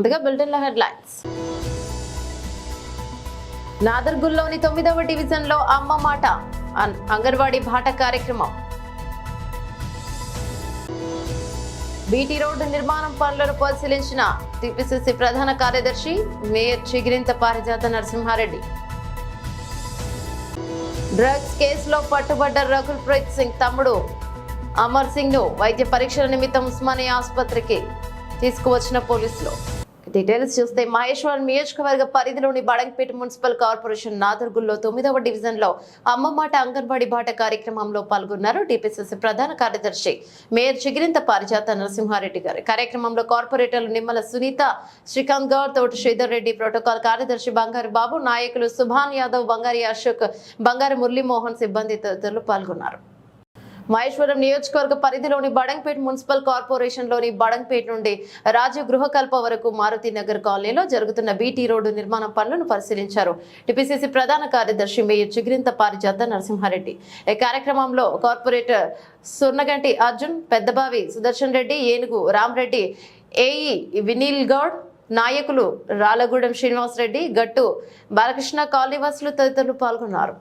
ముందుగా బులెటిన్ల హెడ్లైన్స్. నాదర్గుల్లోని 9వ డివిజన్లో అమ్మ మాట అంగన్వాడీ బాట కార్యక్రమం. బీటీ రోడ్డు నిర్మాణం పనులను పరిశీలించిన టీపీసీసీ ప్రధాన కార్యదర్శి మేయర్ చిగిరింత పారిజాత నరసింహారెడ్డి. డ్రగ్స్ కేసులో పట్టుబడ్డ రకుల్ ప్రీత్ సింగ్ తమ్ముడు అమర్ సింగ్ ను వైద్య పరీక్షల నిమిత్తం ఉస్మానియా ఆసుపత్రికి తీసుకువచ్చిన పోలీసులు. డీటెయిల్స్ చూస్తే మహేశ్వరం నియోజకవర్గ పరిధిలోని బడంగపేట మున్సిపల్ కార్పొరేషన్ నాదర్గుల్లో 9వ డివిజన్లో అమ్మ మాట అంగన్వాడీ బాట కార్యక్రమంలో పాల్గొన్నారు టీపీసీసీ ప్రధాన కార్యదర్శి మేయర్ చిగిరింత పారిజాత నరసింహారెడ్డి గారు. కార్యక్రమంలో కార్పొరేటర్లు నిమ్మల సునీత, శ్రీకాంత్ గౌడ్, తోటి శ్రీధర్ రెడ్డి, ప్రోటోకాల్ కార్యదర్శి బంగారు బాబు, నాయకులు సుభాన్ యాదవ్, బంగారి అశోక్, బంగారు మురళీమోహన్, సిబ్బంది తదితరులు పాల్గొన్నారు. మహేశ్వరం నియోజకవర్గ పరిధిలోని బడంగపేట మున్సిపల్ కార్పొరేషన్ లోని బడంగపేట నుండి రాజీవ్ గృహకల్ప వరకు మారుతి నగర్ కాలనీలో జరుగుతున్న బీటీ రోడ్డు నిర్మాణ పనులను పరిశీలించారు టీపీసీసీ ప్రధాన కార్యదర్శి మేయర్ చిగిరింత పారిజాత నరసింహారెడ్డి. ఈ కార్యక్రమంలో కార్పొరేటర్ సుర్నగంటి అర్జున్, పెద్దబావి సుదర్శన్ రెడ్డి, ఏనుగు రామరెడ్డి, ఏఈ వినీల్ గౌడ్, నాయకులు రాలగూడెం శ్రీనివాస్ రెడ్డి, గట్టు బాలకృష్ణ, కాలనీవాసులు తదితరులు పాల్గొన్నారు.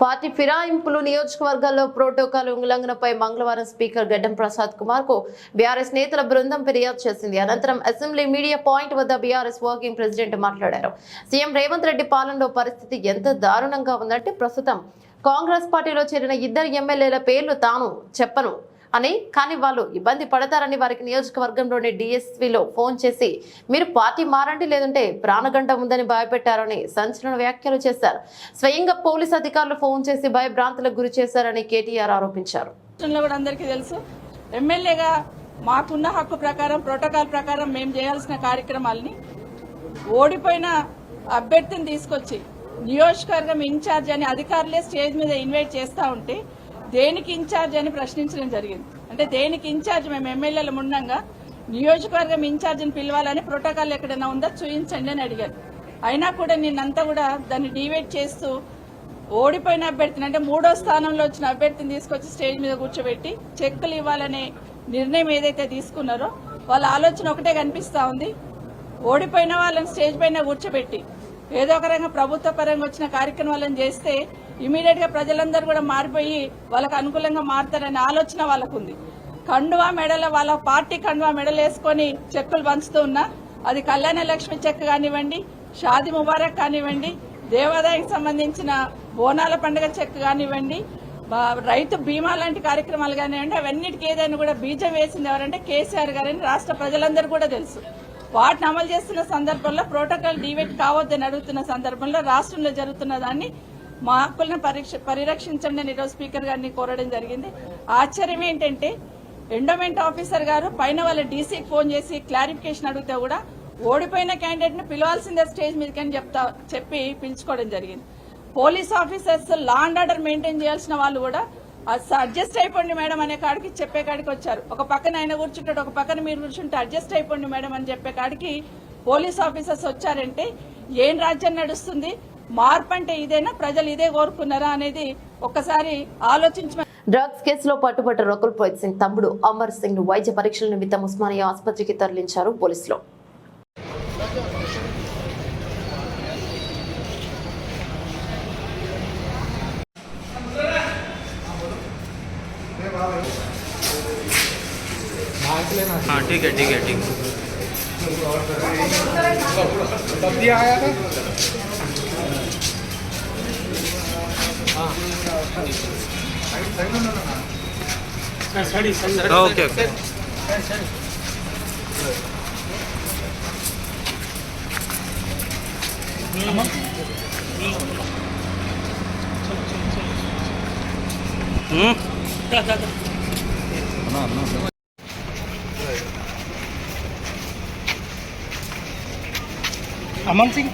పార్టీ ఫిరాయింపులు నియోజకవర్గాల్లో ప్రోటోకాల్ ఉల్లంఘనపై మంగళవారం స్పీకర్ గడ్డం ప్రసాద్ కుమార్ కు బీఆర్ఎస్ నేతల బృందం ఫిర్యాదు చేసింది. అనంతరం అసెంబ్లీ మీడియా పాయింట్ వద్ద బీఆర్ఎస్ వర్కింగ్ ప్రెసిడెంట్ మాట్లాడారు. సీఎం రేవంత్ రెడ్డి పాలనలో పరిస్థితి ఎంత దారుణంగా ఉందంటే ప్రస్తుతం కాంగ్రెస్ పార్టీలో చేరిన 2 ఎమ్మెల్యేల పేర్లు తాను చెప్పను అని, కానీ వాళ్ళు ఇబ్బంది పడతారని వారికి నియోజకవర్గంలోని డిఎస్పీలో ఫోన్ చేసి మీరు పార్టీ మారండి లేదంటే ప్రాణగంట ఉందని భయపెట్టారని సంచలన వ్యాఖ్యలు చేశారు. స్వయంగా పోలీసు అధికారులు ఫోన్ చేసి భయభ్రాంతులకు గురి చేశారని కేటీఆర్ ఆరోపించారు. అందరికీ తెలుసు, ఎమ్మెల్యేగా మాకున్న హక్కు ప్రకారం ప్రోటోకాల్ ప్రకారం మేము చేయాల్సిన కార్యక్రమాలని ఓడిపోయిన అభ్యర్థిని తీసుకొచ్చి నియోజకవర్గం ఇన్ఛార్జ్ అని అధికారులే స్టేజ్ మీద ఇన్వైట్ చేస్తా ఉంటే దేనికి ఇన్ఛార్జ్ అని ప్రశ్నించడం జరిగింది. అంటే దేనికి ఇన్ఛార్జ్, మేము ఎమ్మెల్యేలు ఉండగా నియోజకవర్గం ఇన్ఛార్జిని పిలవాలని ప్రోటోకాల్ ఎక్కడైనా ఉందా చూపించండి అని అడిగారు. అయినా కూడా నిన్నంతా కూడా దాన్ని డివైడ్ చేస్తూ ఓడిపోయిన అభ్యర్థిని, అంటే 3వ స్థానంలో వచ్చిన అభ్యర్థిని తీసుకొచ్చి స్టేజ్ మీద కూర్చోబెట్టి చెక్కులు ఇవ్వాలనే నిర్ణయం ఏదైతే తీసుకున్నారో వాళ్ళ ఆలోచన ఒకటే కనిపిస్తా ఉంది. ఓడిపోయిన వాళ్ళని స్టేజ్ పైన కూర్చోబెట్టి ఏదో ఒక రకంగా ప్రభుత్వ పరంగా వచ్చిన కార్యక్రమాలను చేస్తే ఇమీడియట్ గా ప్రజలందరూ కూడా మారిపోయి వాళ్ళకు అనుకూలంగా మారుతారనే ఆలోచన వాళ్ళకు ఉంది. కండువా మెడల వాళ్ళ పార్టీ కండువా మెడలు వేసుకుని చెక్కులు పంచుతూ ఉన్నా, అది కళ్యాణ లక్ష్మి చెక్ కానివ్వండి, షాది ముబారక్ కానివ్వండి, దేవాదాయానికి సంబంధించిన బోనాల పండుగ చెక్ కానివ్వండి, రైతు బీమా లాంటి కార్యక్రమాలు కానివ్వండి, అవన్నిటికీ ఏదైనా కూడా బీజం వేసింది ఎవరంటే కేసీఆర్ గారని రాష్ట్ర ప్రజలందరూ కూడా తెలుసు. వాటిని అమలు చేస్తున్న సందర్భంలో ప్రోటోకాల్ డివైడ్ కావద్దని అడుగుతున్న సందర్భంలో రాష్ట్రంలో జరుగుతున్న దాన్ని మా హక్కులను పరిరక్షించండి అని ఈరోజు స్పీకర్ గారిని కోరడం జరిగింది. ఆశ్చర్యం ఏంటంటే ఎండోమెంట్ ఆఫీసర్ గారు పైన వాళ్ళ డీసీకి ఫోన్ చేసి క్లారిఫికేషన్ అడిగితే కూడా ఓడిపోయిన క్యాండిడేట్ ను పిలవాల్సిందే స్టేజ్ మీదకని చెప్పి పిలుచుకోవడం జరిగింది. Police officers law and order maintain చేయాల్సిన వాళ్ళు కూడా అడ్జస్ట్ అయిపోండి మేడం అనే కాడికి చెప్పే కాడికి వచ్చారు. ఒక పక్కన ఆయన కూర్చుంటాడు, ఒక పక్కన మీరు కూర్చుంటే అడ్జస్ట్ అయిపోండి మేడం అని చెప్పే కాడికి పోలీస్ ఆఫీసర్స్ వచ్చారంటే ఏం రాజ్యం నడుస్తుంది? మార్పు అంటే ఇదేనా? ప్రజలు ఇదే కోరుకున్నారా అనేది ఒక్కసారి ఆలోచించ. డ్రగ్స్ కేసులో పట్టుబడ్డ రకుల్ ప్రీత్ సింగ్ తమ్ముడు అమర్ సింగ్ ను వైద్య పరీక్షల నిమిత్తం ఉస్మానియా ఆసుపత్రికి తరలించారు పోలీసులు. ठीक है ठीक है ठीक ओके ओके अमन सिंह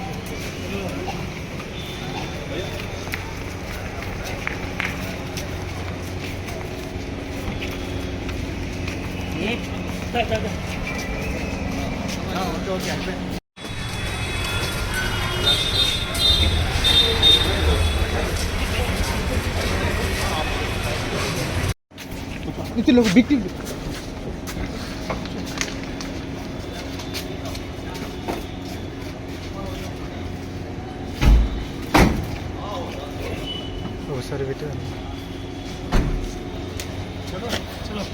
लोग बिक ఒకసారి పెట్టి చలో చలో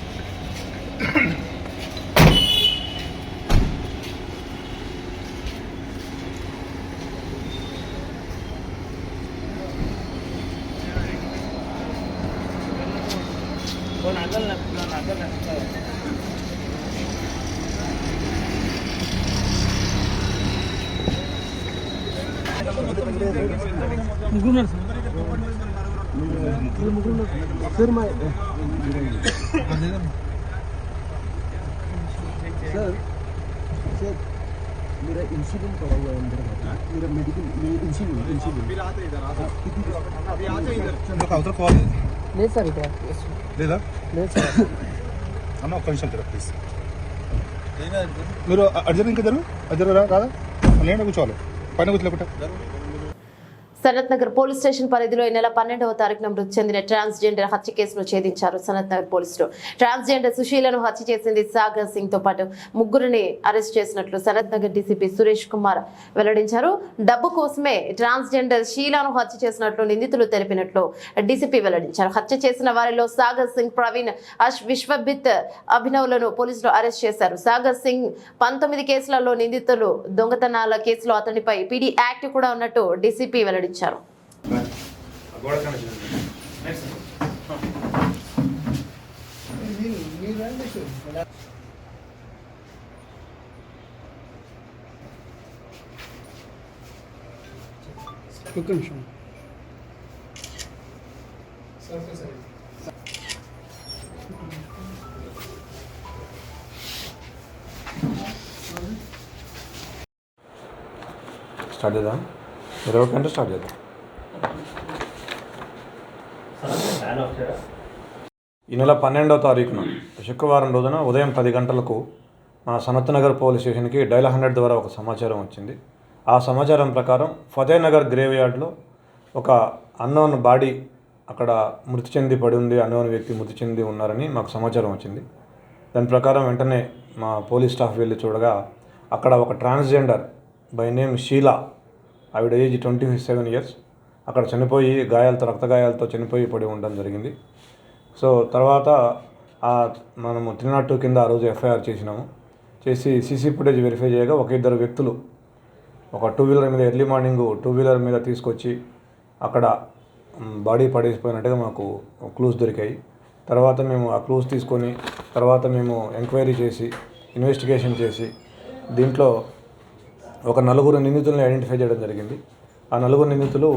सर मेरा इंसुलिन पड़ा हुआ है अंदर मेरा मेडिकल इंसुलिन उधर कॉल नहीं सर इधर లేదా नहीं सर అన్న ఒక్క నిమిషం జర ప్లీజ్ మీరు అర్జున్ ఇంకా అర్జున్ రాదా లేండి కూర్చోవాలి పైన కూర్చోలేకుంటా సనత్ నగర్ పోలీస్ స్టేషన్ పరిధిలో ఈ నెల 12వ తారీఖున మృతి చెందిన ట్రాన్స్జెండర్ హత్య కేసును ఛేదించారు. సనత్ నగర్ పోలీసులు ట్రాన్స్జెండర్ సుశీలను హత్య చేసింది సాగర్ సింగ్ తో పాటు ముగ్గురిని అరెస్ట్ చేసినట్లు సనత్ నగర్ డీసీపీ సురేష్ కుమార్ వెల్లడించారు. డబ్బు కోసమే ట్రాన్స్జెండర్ షీలాను హత్య చేసినట్లు నిందితులు తెలిపినట్లు డీసీపీ వెల్లడించారు. హత్య చేసిన వారిలో సాగర్ సింగ్, ప్రవీణ్, విశ్వజిత్, అభినవ్లను పోలీసులు అరెస్ట్ చేశారు. సాగర్ సింగ్ 19 కేసులలో నిందితులు. దొంగతనాల కేసులో అతనిపై పీడీ యాక్ట్ కూడా ఉన్నట్టు డీసీపీ వెల్లడించారు. స్టార్ట్ చేద్దాం 20 గంటలు స్టార్ట్ చేద్దాం. ఈ నెల 12వ తారీఖున శుక్రవారం రోజున ఉదయం 10 గంటలకు మన సనత్ నగర్ పోలీస్ స్టేషన్కి డైల్ 100 ద్వారా ఒక సమాచారం వచ్చింది. ఆ సమాచారం ప్రకారం ఫతేనగర్ గ్రేవ్ యార్డ్లో ఒక అన్నోన్ బాడీ అక్కడ మృతి చెంది పడి ఉంది, అన్నోన్ వ్యక్తి మృతి చెంది ఉన్నారని మాకు సమాచారం వచ్చింది. దాని ప్రకారం వెంటనే మా పోలీస్ స్టాఫ్ వెళ్ళి చూడగా అక్కడ ఒక ట్రాన్స్జెండర్ బై నేమ్ షీలా, ఆవిడ ఏజ్ 27 ఇయర్స్, అక్కడ చనిపోయి రక్త గాయాలతో చనిపోయి పడి ఉండడం జరిగింది. సో తర్వాత మనము 302 కింద ఆ రోజు ఎఫ్ఐఆర్ చేసి సీసీ ఫుటేజ్ వెరిఫై చేయగా ఒక ఇద్దరు వ్యక్తులు ఒక 2 వీలర్ మీద ఎర్లీ మార్నింగ్ 2 వీలర్ మీద తీసుకొచ్చి అక్కడ బాడీ పడేసిపోయినట్టుగా మాకు క్లూస్ దొరికాయి. తర్వాత మేము ఆ క్లూస్ తీసుకొని తర్వాత మేము ఎంక్వైరీ చేసి ఇన్వెస్టిగేషన్ చేసి దీంట్లో ఒక 4 నిందితులను ఐడెంటిఫై చేయడం జరిగింది. ఆ 4 నిందితులు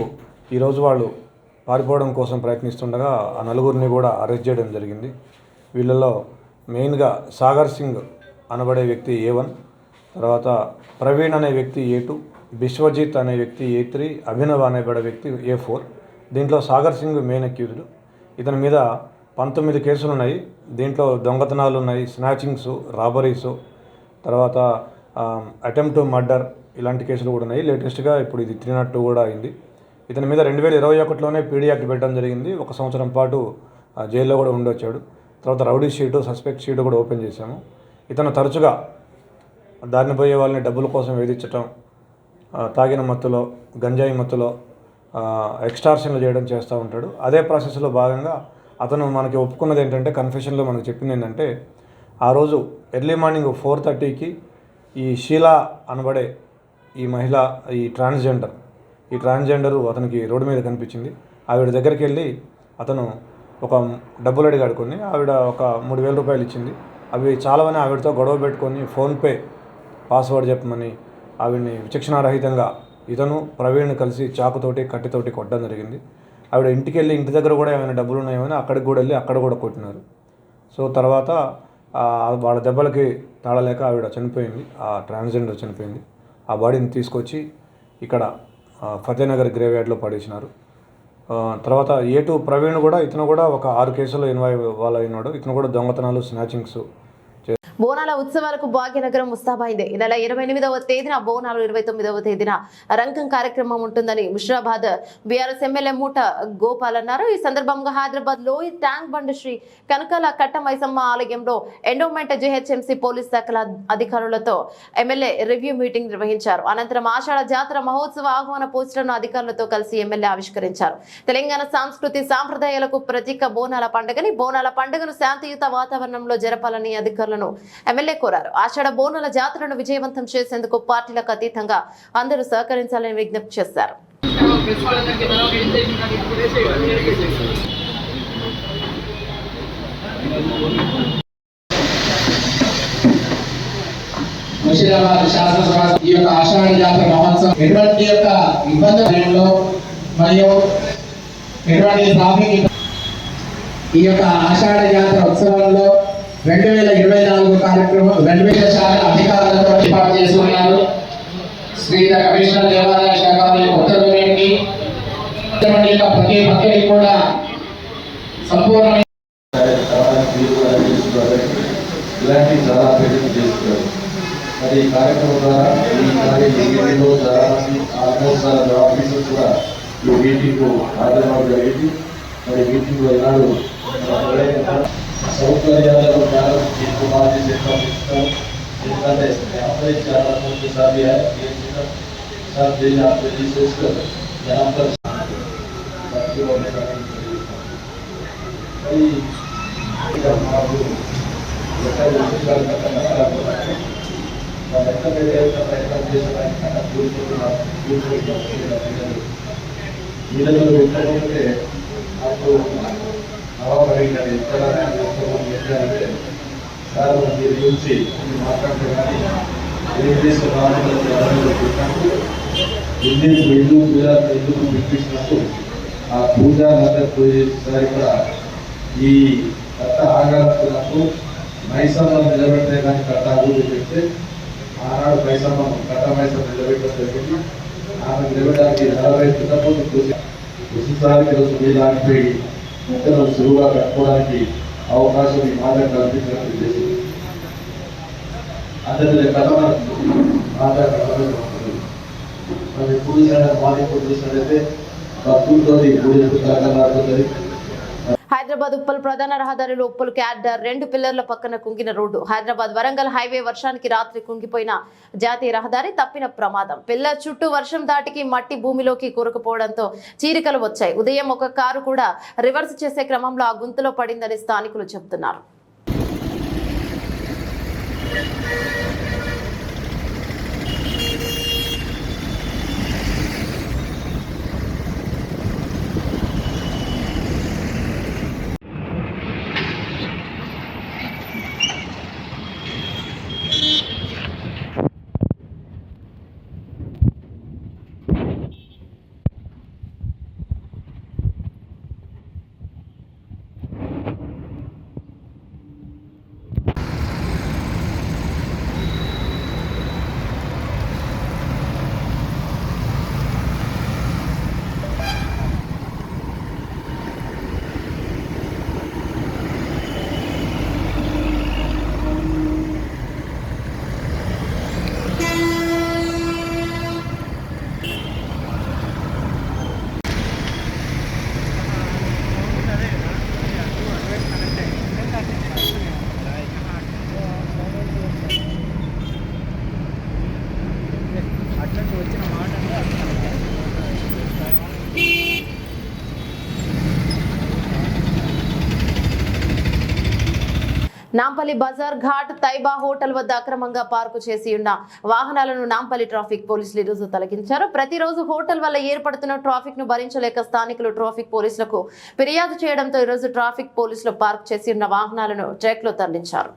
ఈరోజు వాళ్ళు పారిపోవడం కోసం ప్రయత్నిస్తుండగా ఆ 4 కూడా అరెస్ట్ చేయడం జరిగింది. వీళ్ళలో మెయిన్గా సాగర్ సింగ్ అనబడే వ్యక్తి A1, తర్వాత ప్రవీణ్ అనే వ్యక్తి A2, విశ్వజిత్ అనే వ్యక్తి A3, అభినవ్ అనేబడే వ్యక్తి A4. దీంట్లో సాగర్ సింగ్ మెయిన్ అక్యూజ్డ్. ఇతని మీద 19 కేసులు ఉన్నాయి. దీంట్లో దొంగతనాలు ఉన్నాయి, స్నాచింగ్స్, రాబరీసు, తర్వాత అటెంప్ట్ టు మర్డర్ ఇలాంటి కేసులు కూడా ఉన్నాయి. లేటెస్ట్గా ఇప్పుడు ఇది 302 కూడా అయింది. ఇతని మీద 2021లోనే పీడీ యాక్ట్ పెట్టడం జరిగింది. 1 సంవత్సరం పాటు జైల్లో కూడా ఉండొచ్చాడు. తర్వాత రౌడీ షీటు, సస్పెక్ట్ షీటు కూడా ఓపెన్ చేశాము. ఇతను తరచుగా దారిన పోయే వాళ్ళని డబ్బుల కోసం వేధించటం, తాగిన మత్తులో, గంజాయి మత్తులో ఎక్స్టార్షన్లు చేయడం చేస్తూ ఉంటాడు. అదే ప్రాసెస్లో భాగంగా అతను మనకి ఒప్పుకున్నది ఏంటంటే, కన్ఫెషన్లో మనకు చెప్పింది ఏంటంటే, ఆ రోజు ఎర్లీ మార్నింగ్ 4:30కి ఈ షీలా అనబడే ఈ మహిళ, ఈ ట్రాన్స్జెండరు అతనికి రోడ్డు మీద కనిపించింది. ఆవిడ దగ్గరికి వెళ్ళి అతను ఒక డబ్బులు అడిగాడు కొన్ని. ఆవిడ ఒక 3,000 రూపాయలు ఇచ్చింది. అవి చాలావని ఆవిడతో గొడవ పెట్టుకొని ఫోన్పే పాస్వర్డ్ చెప్పమని ఆవిడని విచక్షణారహితంగా ఇతను ప్రవీణ్ కలిసి చాకుతోటి కట్టితోటి కొట్టడం జరిగింది. ఆవిడ ఇంటికి వెళ్ళి ఇంటి దగ్గర కూడా ఏమైనా డబ్బులు ఉన్నాయని అక్కడికి కూడా వెళ్ళి అక్కడ కూడా కొట్టినారు. సో తర్వాత వాళ్ళ దెబ్బలకి తాళలేక ఆవిడ చనిపోయింది. ఆ ట్రాన్స్జెండర్ చనిపోయింది. ఆ బాడీని తీసుకొచ్చి ఇక్కడ ఫతేనగర్ గ్రేవ్ యార్డ్లో పడేసినారు. తర్వాత A2 ప్రవీణ్ కూడా, ఇతను కూడా ఒక 6 కేసుల్లో ఇన్వాల్వ్ అయినాడు. ఇతను కూడా దొంగతనాలు, స్నాచింగ్స్ బోనాల ఉత్సవాలకు భాగ్యనగరం ముస్తాబైంది. ఈ నెల 28వ తేదీన బోనాలు, 29వ తేదీన రంగం కార్యక్రమం ఉంటుందని ముషిరాబాద్ బీఆర్ఎస్ ఎమ్మెల్యే మూట గోపాల్ అన్నారు. ఈ సందర్భంగా హైదరాబాద్ లోయి ట్యాంక్ బండ్ శ్రీ కనకాల కట్టమైసమ్మ ఆలయంలో ఎండోమెంట్ జీహెచ్ఎంసీ పోలీస్ శాఖల అధికారులతో ఎమ్మెల్యే రివ్యూ మీటింగ్ నిర్వహించారు. అనంతరం ఆషాఢ జాతర మహోత్సవ ఆహ్వాన పోస్టర్ను అధికారులతో కలిసి ఎమ్మెల్యే ఆవిష్కరించారు. తెలంగాణ సంస్కృతి సాంప్రదాయాలకు ప్రతీక బోనాల పండుగని, బోనాల పండుగను శాంతియుత వాతావరణంలో జరపాలని అధికారులను ఎమ్మెల్యే కోరారు. ఆషాఢ బోనాల జాతరను విజయవంతం చేసేందుకు పార్టీలకు అతీతంగా అందరూ సహకరించాలని విజ్ఞప్తి చేశారు. ముషిరాబాద్ శాసనసభ ఈ యొక్క ఆషాఢ జాతర మహోత్సవం ఎటువంటి యొక్క ఇబ్బందులు మరియు ఎటువంటి ట్రాఫిక్ ఈ యొక్క ఆషాఢ జాతర ఉత్సవాల్లో 2024 కార్యక్రమం 2000 శాఖ అధికారులతో ఏర్పాటు చేస్తున్నారు. శ్రీధర్ కమిషనర్ దేవాదాయ శాఖ ఉత్తర్వులకి ప్రతి భక్తుడికి కూడా సంపూర్ణ ఇలాంటి చాలా ప్రయత్నం చేస్తున్నారు. మరి ఈ కార్యక్రమం ద్వారా మీటింగ్లో చాలా మంది ఆల్మోస్ట్ ఆఫీసర్స్ కూడా ఈ మీటింగ్ హాజరవడం జరిగింది. మరి మీటింగ్లో ఈనాడు సౌకర్యాలను బాగా చేస్తాం. ఎందుకంటే यहाँ చాలా మంది సార్ ఏంటంటే నాకు నవపరిగారు ఎక్కడంటే సార్ దీని గురించి మాట్లాడితే కానీ తెలుగుదేశం ఎందుకు పిలిపించినప్పుడు ఆ పూజలందరూ పూజ చేసేసారి కూడా ఈ కట్ట ఆగాలనుకున్నప్పుడు మైసమ్మ నిలబెడితే కానీ కట్ట అభివృద్ధి పెడితే ఆనాడు మైసమ్మ కట్ట మైసమ్మ నిలబెట్టడం జరిగింది. ఆమె నిలబెట్టడానికి 40 చిన్నప్పుడు ప్రస్తుతానికి రోజు మీలాంటి మొక్కలు సులువుగా కట్టుకోవడానికి అవకాశం ఈ మాట కల్పించినట్టు చేసింది. అందరి కథ మాట కట్టబడి మరి పూజ మార్నింగ్ పూజ చేసినట్లయితే భక్తులతో పూజ కలగలాడుతుంది. హైదరాబాద్ ఉప్పల్ ప్రధాన రహదారిలో ఉప్పల్ క్యాడర్ 2 పిల్లర్ల పక్కన కుంగిన రోడ్డు. హైదరాబాద్ వరంగల్ హైవే వర్షానికి రాత్రి కుంగిపోయిన జాతీయ రహదారి తప్పిన ప్రమాదం. పిల్లర్ చుట్టూ వర్షం దాటికి మట్టి భూమిలోకి కూరుకుపోవడంతో చీరికలు వచ్చాయి. ఉదయం ఒక కారు కూడా రివర్స్ చేసే క్రమంలో ఆ గుంతలో పడిందని స్థానికులు చెబుతున్నారు. నాంపల్లి బజార్ ఘాట్ తైబా హోటల్ వద్ద అక్రమంగా పార్కు చేసి ఉన్న వాహనాలను నాంపల్లి ట్రాఫిక్ పోలీసులు ఈరోజు తొలగించారు. ప్రతిరోజు హోటల్ వల్ల ఏర్పడుతున్న ట్రాఫిక్ ను భరించలేక స్థానికులు ట్రాఫిక్ పోలీసులకు ఫిర్యాదు చేయడంతో ఈరోజు ట్రాఫిక్ పోలీసులు పార్క్ చేసి ఉన్న వాహనాలను ట్రాక్ లో తరలించారు.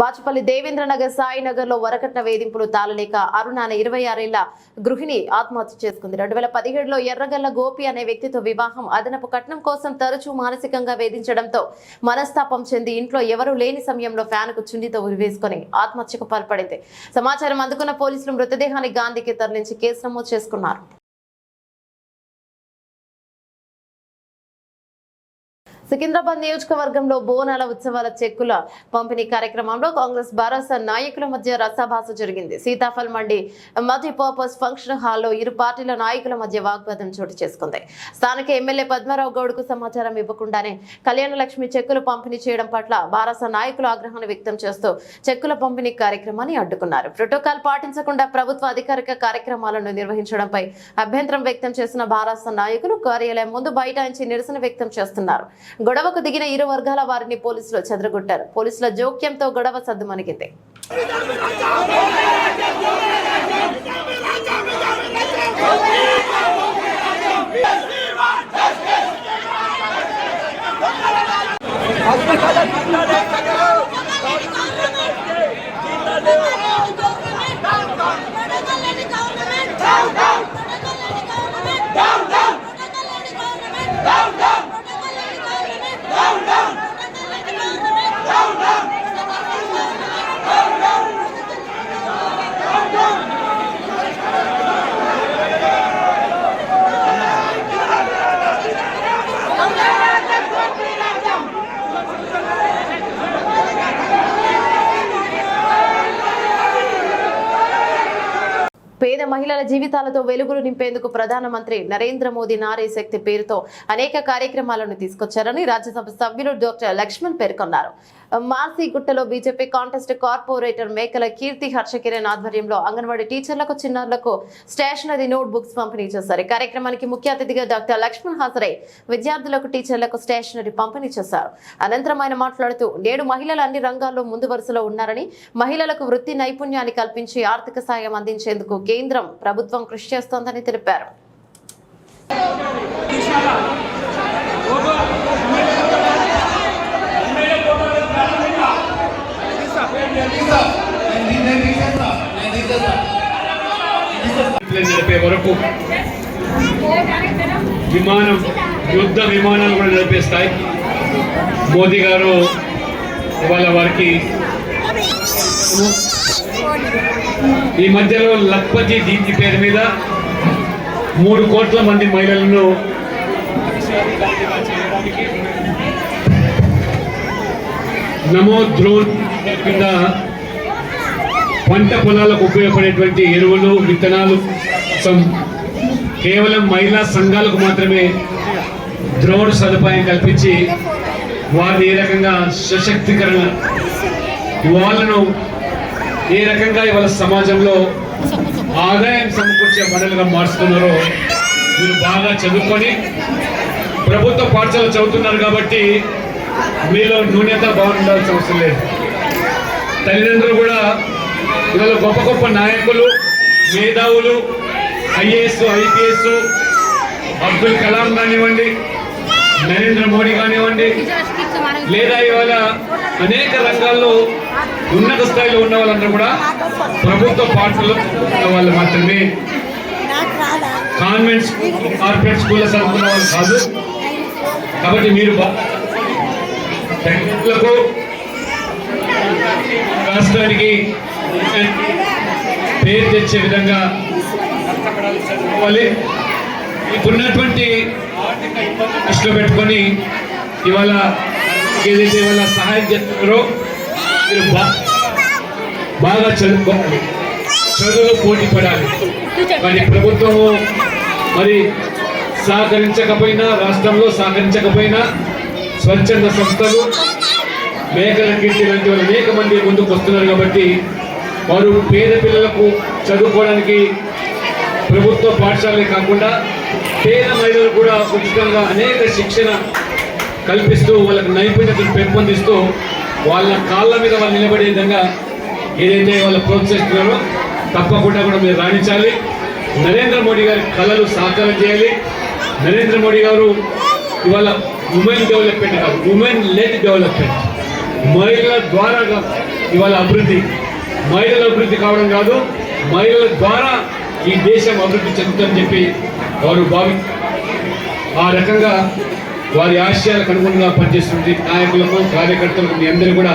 బాచుపల్లి దేవేంద్రనగర్ సాయినగర్ లో వరకట్న వేధింపులు తాళలేక అరుణ అనే 26 ఏళ్ల గృహిణి ఆత్మహత్య చేసుకుంది. 2017లో ఎర్రగల్ల గోపి అనే వ్యక్తితో వివాహం, అదనపు కట్నం కోసం తరచూ మానసికంగా వేధించడంతో మనస్తాపం చెంది ఇంట్లో ఎవరూ లేని సమయంలో ఫ్యాన్ కు చుండితో ఉరివేసుకుని ఆత్మహత్యకు పాల్పడింది. సమాచారం అందుకున్న పోలీసులు మృతదేహాన్ని గాంధీకి తరలించి కేసు నమోదు చేసుకున్నారు. సికింద్రాబాద్ నియోజకవర్గంలో బోనాల ఉత్సవాల చెక్కుల పంపిణీ కార్యక్రమంలో కాంగ్రెస్ భరోసా నాయకుల మధ్య రసాభాస జరిగింది. సీతాఫల్ మండి మల్టీపర్పస్ ఫంక్షన్ హాల్లో ఇరు పార్టీల నాయకుల మధ్య వాగ్వాదం చోటు చేసుకుంది. స్థానిక ఎమ్మెల్యే పద్మారావు గౌడ్కు సమాచారం ఇవ్వకుండానే కళ్యాణ లక్ష్మి చెక్కులు పంపిణీ చేయడం పట్ల భరోసా నాయకులు ఆగ్రహాన్ని వ్యక్తం చేస్తూ చెక్కుల పంపిణీ కార్యక్రమాన్ని అడ్డుకున్నారు. ప్రోటోకాల్ పాటించకుండా ప్రభుత్వ అధికారిక కార్యక్రమాలను నిర్వహించడంపై అభ్యంతరం వ్యక్తం చేసిన భరోసా నాయకులు కార్యాలయం ముందు బైఠాయించి నిరసన వ్యక్తం చేస్తున్నారు. గొడవకు దిగిన ఇరు వర్గాల వారిని పోలీసులు చెదరగొట్టారు. పోలీసుల జోక్యంతో గొడవ సద్దుమణిగింది. పేద మహిళల జీవితాలతో వెలుగులు నింపేందుకు ప్రధానమంత్రి నరేంద్ర మోదీ నారీ శక్తి పేరుతో అనేక కార్యక్రమాలను తీసుకొచ్చారని రాజ్యసభ సభ్యులు డాక్టర్ లక్ష్మణ్ పేర్కొన్నారు. మార్సిగుట్టలో బీజేపీ కాంటెస్ట్ కార్పొరేటర్ మేకల కీర్తి హర్షకిరణ్ ఆధ్వర్యంలో అంగన్వాడీ టీచర్లకు, చిన్నారులకు స్టేషనరీ నోట్ బుక్స్ పంపిణీ చేశారు. ఈ కార్యక్రమానికి ముఖ్య అతిథిగా డాక్టర్ లక్ష్మణ్ హాజరై విద్యార్థులకు, టీచర్లకు స్టేషనరీ పంపిణీ చేశారు. అనంతరం ఆయన మాట్లాడుతూ నేడు మహిళలు అన్ని రంగాల్లో ముందు వరుసలో ఉన్నారని, మహిళలకు వృత్తి నైపుణ్యాన్ని కల్పించి ఆర్థిక సాయం అందించేందుకు కేంద్రం ప్రభుత్వం కృషి చేస్తోందని తెలిపారు. నడిపే వరకు యుద్ధ విమానాలు కూడా నడిపేస్తాయి. మోదీ గారు ఇవాళ వారికి ఈ మధ్యలో లక్పతి దీప్తి పేరు మీద 3 కోట్ల మంది మహిళలను నమో డ్రోన్ కింద పంట పొలాలకు ఉపయోగపడేటువంటి ఎరువులు, విత్తనాలు కేవలం మహిళా సంఘాలకు మాత్రమే డ్రోన్ సదుపాయం కల్పించి వారిని ఏ రకంగా సశక్తీకరణ, వాళ్ళను ఏ రకంగా ఇవాళ సమాజంలో ఆదాయం సమకూర్చే పనులుగా మార్చుతున్నారో మీరు బాగా చదువుకొని ప్రభుత్వ పాఠశాల చదువుతున్నారు కాబట్టి మీలో న్యూనత బాగుండాల్సిన అవసరం లేదు. తల్లిదండ్రులు కూడా ఇవాళ గొప్ప గొప్ప నాయకులు, మేధావులు, ఐఏఎస్, ఐపీఎస్, అబ్దుల్ కలాం కానివ్వండి, నరేంద్ర మోడీ కానివ్వండి, లేదా ఇవాళ అనేక రంగాల్లో ఉన్నత స్థాయిలో ఉన్న వాళ్ళందరూ కూడా ప్రభుత్వ పాఠశాలలో ఉన్న వాళ్ళు మాత్రమే. కాన్వెంట్ కార్పొరేట్ స్కూల్లో చదువుకున్న వాళ్ళు కాదు. కాబట్టి మీరు తల్లిదండ్రులకు, రాష్ట్రానికి పేరు తెచ్చే విధంగా చదువుకోవాలి. ఇప్పుడున్నటువంటి ఆర్థిక ఇబ్బందులు దృష్టిలో పెట్టుకొని ఇవాళ ఏదైతే ఇవాళ సహాయం చేస్తున్నారో మీరు బాగా చదువుకోవాలి, చదువులో పోటీ పడాలి. మరి ప్రభుత్వము మరి సహకరించకపోయినా, రాష్ట్రంలో సహకరించకపోయినా స్వచ్ఛంద సంస్థలు, మేకల కీర్తి లాంటి వాళ్ళు అనేక మంది ముందుకు వస్తున్నారు. కాబట్టి వారు పేద పిల్లలకు చదువుకోవడానికి ప్రభుత్వ పాఠశాలే కాకుండా పేద మహిళలు కూడా ఉచితంగా అనేక శిక్షణ కల్పిస్తూ వాళ్ళకి నైపుణ్యతను పెంపొందిస్తూ వాళ్ళ కాళ్ళ మీద వాళ్ళు నిలబడే విధంగా ఏదైతే వాళ్ళు ప్రోత్సహిస్తున్నారో తప్పకుండా కూడా మీరు రాణించాలి. నరేంద్ర మోడీ గారి కళలు సాకారం చేయాలి. నరేంద్ర మోడీ గారు ఇవాళ ఉమెన్ డెవలప్మెంట్ కాదు, ఉమెన్ లెడ్ డెవలప్మెంట్, మహిళల ద్వారా ఇవాళ అభివృద్ధి. మహిళల అభివృద్ధి కావడం కాదు, మహిళల ద్వారా ఈ దేశం అభివృద్ధి చెందుతుందని చెప్పి వారు ఆ రకంగా వారి ఆశయాలకు అనుగుణంగా పనిచేస్తుంది నాయకులకు, కార్యకర్తలకు మీ అందరూ కూడా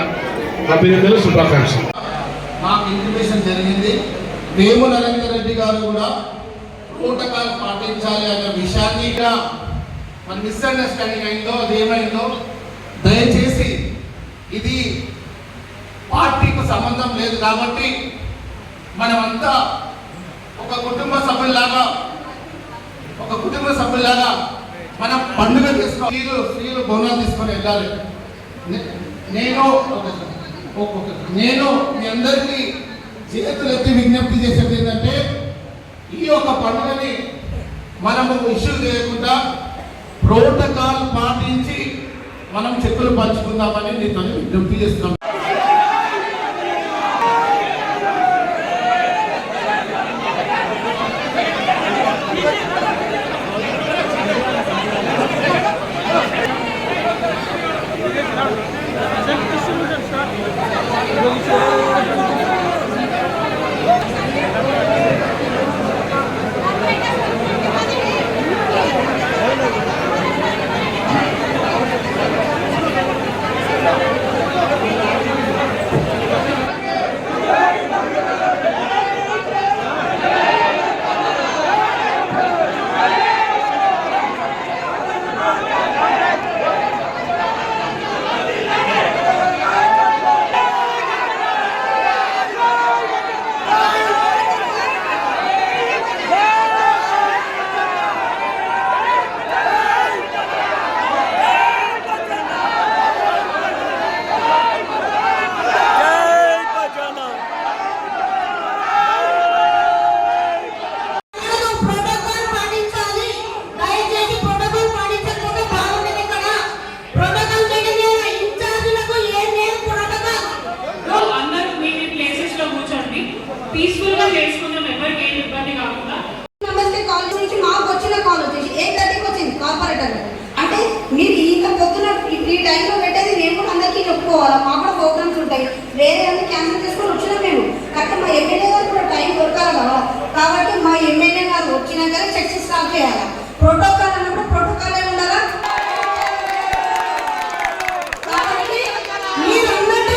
అభినందనలు, శుభాకాంక్షలు. మాకు ఇన్ఫర్మేషన్ జరిగింది. వేము నరేందర్ రెడ్డి గారు కూడా ప్రోటోకాల్ పాటించాలి అనే విషయాన్ని మన మిస్అండర్స్టాండింగ్ అయిందో అది ఏమైందో దయచేసి ఇది పార్టీకి సంబంధం లేదు కాబట్టి మనమంతా ఒక కుటుంబ సభ్యులాగా మనం పండుగ చేసుకోవాలి. స్త్రీలు బోనాలు తీసుకొని వెళ్ళాలి. నేను మీ అందరికీ చేతులెత్తి విజ్ఞప్తి చేసేది ఏంటంటే ఈ యొక్క పండుగని మనము ఇష్యూ చేయకుండా ప్రోటోకాల్ పాటించి మనం చెక్కులు పంచుకుందామని నీతో విజ్ఞప్తి చేస్తున్నాం. పీస్ఫుల్ గా చేసుకుందాం, ఎవరికి ఏం ఇబ్బంది కాకుండా. నమస్తే కాలేజ్ నుంచి మాకు వచ్చిన కాల్ వచ్చేసి 8:30కి వచ్చింది కార్పొరేటర్. అంటే మీరు ఇంత పొద్దున ఈ టైంలో పెట్టేది మేము కూడా అందరికీ చెప్పుకోవాలా, మాకు కూడా ప్రోగ్రామ్స్ ఉంటాయి, వేరే అన్ని క్యాన్సిల్ చేసుకొని వచ్చినాం మేము. కరెక్ట్ మా ఎమ్మెల్యే గారు కూడా టైం దొరకాలి కదా, కాబట్టి మా ఎమ్మెల్యే గారు వచ్చినాకనే చర్చ స్టార్ట్ చేయాలి. ప్రోటోకాల్ అన్నప్పుడు ప్రోటోకాల్ ఏ ఉండాలా. కాబట్టి మీరు అన్నట్టు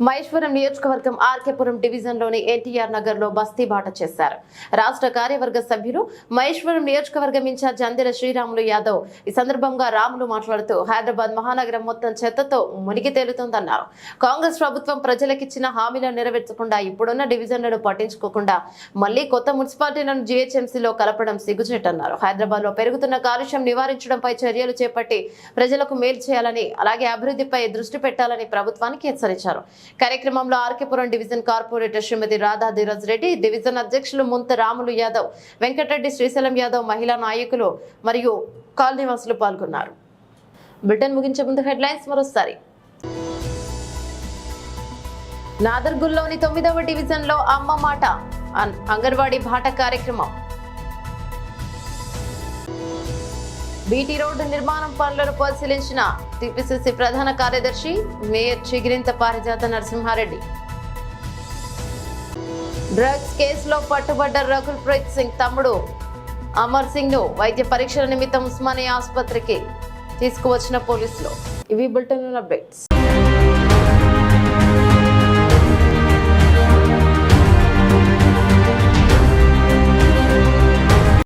మహేశ్వరం నియోజకవర్గం ఆర్కేపురం డివిజన్లోని ఎన్టీఆర్ నగర్లో బస్తీ బాట చేశారు. రాష్ట్ర కార్యవర్గ సభ్యులు మహేశ్వరం నియోజకవర్గం ఇన్ఛార్జ్ అందిర శ్రీరాములు యాదవ్. ఈ సందర్భంగా రాములు మాట్లాడుతూ హైదరాబాద్ మహానగరం మొత్తం చెత్తతో మునిగి తేలుతోందన్నారు. కాంగ్రెస్ ప్రభుత్వం ప్రజలకిచ్చిన హామీలను నెరవేర్చకుండా ఇప్పుడున్న డివిజన్లను పట్టించుకోకుండా మళ్లీ కొత్త మున్సిపాలిటీలను జీహెచ్ఎంసీలో కలపడం సిగ్గుచేటన్నారు. హైదరాబాద్ లో పెరుగుతున్న కాలుష్యం నివారించడంపై చర్యలు చేపట్టి ప్రజలకు మేలు చేయాలని, అలాగే అభివృద్ధిపై దృష్టి పెట్టాలని ప్రభుత్వానికి హెచ్చరించారు. కార్యక్రమంలో ఆర్కేపురం డివిజన్ కార్పొరేటర్ శ్రీమతి రాధా ధీరజ్ రెడ్డి, డివిజన్ అధ్యక్షులు ముంత రాములు యాదవ్, వెంకటరెడ్డి, శ్రీశైలం యాదవ్, మహిళా నాయకులు మరియు కాలనీవాసులు పాల్గొన్నారు. బ్రిటన్ ముగించే ముందు హెడ్లైన్స్ మరోసారి. నాదర్గుల్లోని 9వ డివిజన్లో అమ్మ మాట అంగన్వాడీ బాట కార్యక్రమం. బీటీ రోడ్డు నిర్మాణం పనులను పరిశీలించిన టీపీసీసీ ప్రధాన కార్యదర్శి మేయర్ చిగిరింత పారిజాత నరసింహారెడ్డి. డ్రగ్స్ కేసులో పట్టుబడ్డ రకుల్ ప్రీత్ సింగ్ తమ్ముడు అమర్ సింగ్ ను వైద్య పరీక్షల నిమిత్తం ఉస్మానియా ఆసుపత్రికి తీసుకువచ్చిన పోలీసులు. ఇవి బులెటిన్ అప్డేట్స్.